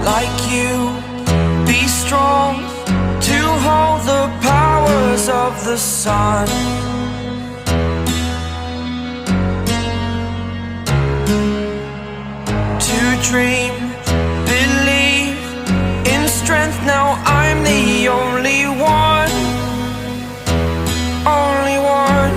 like you, be strong to hold the powers of the sun. To dream, believe in strength, now I'm the only one, only one.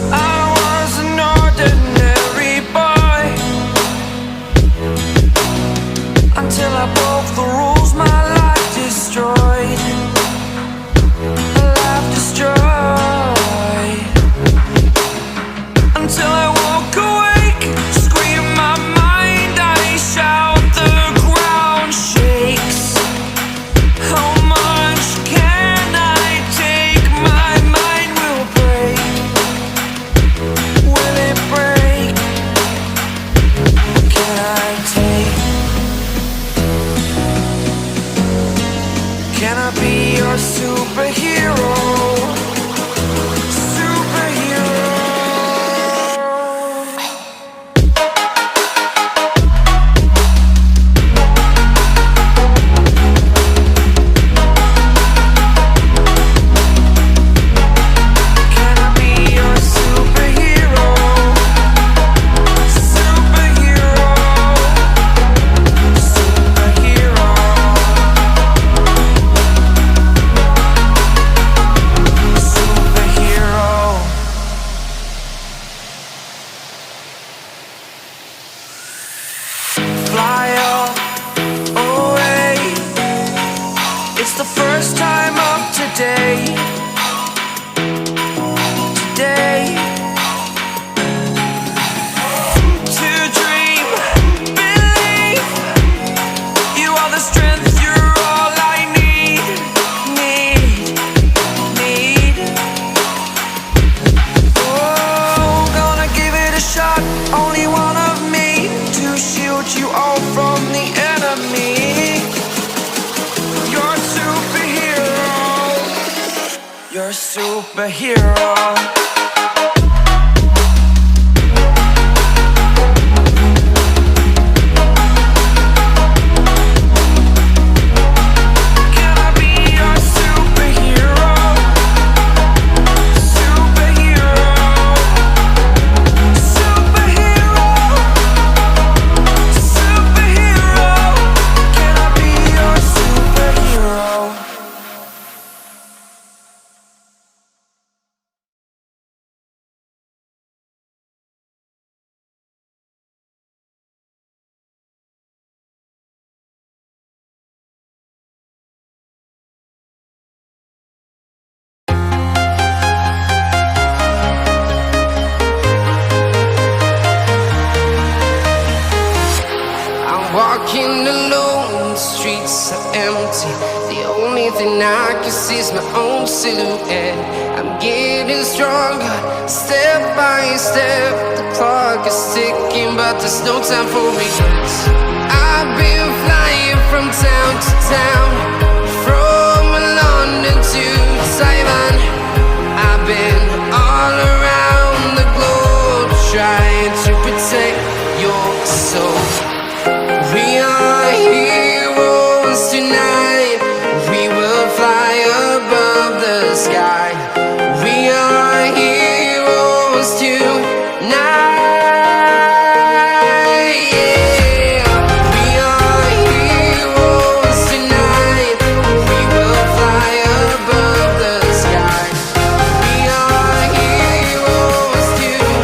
I was an ordinary boy until I broke the rules, my life destroyed, life destroyed. Until I walk awake, scream my mind, I shout, the ground shakes. How much can I take? My mind will break. Will it break? What can I take? Can I be your superhero? Walking alone, the streets are empty. The only thing I can see is my own silhouette. I'm getting stronger, step by step. The clock is ticking, but there's no time for regrets. I've been flying from town to town, from London to Taiwan. I've been all around the globe, trying to protect your soul. We are heroes tonight. We will fly above the sky. We are heroes tonight. Yeah. We are heroes tonight. We will fly above the sky. We are heroes tonight.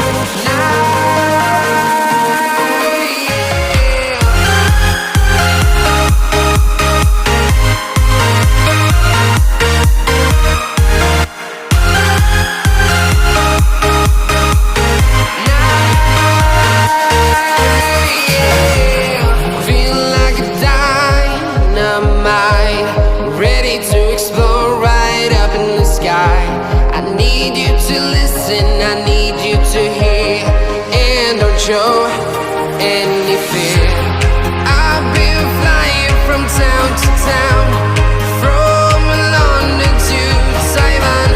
Show any fear. I've been flying from town to town, from London to Taiwan.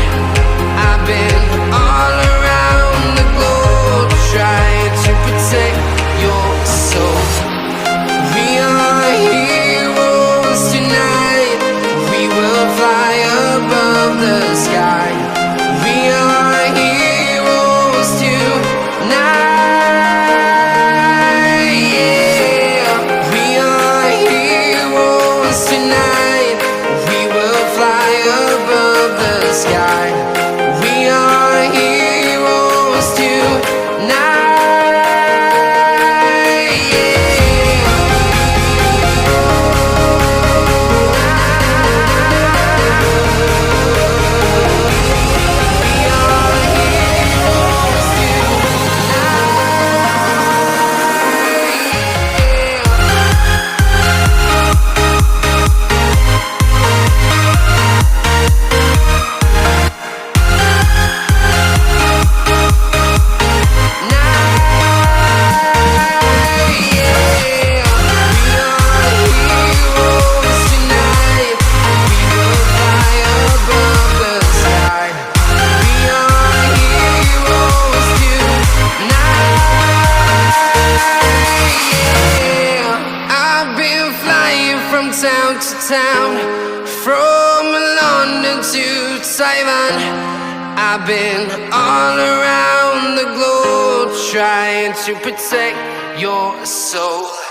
I've been all around the globe, town, from London to Taiwan. I've been all around the globe trying to protect your soul.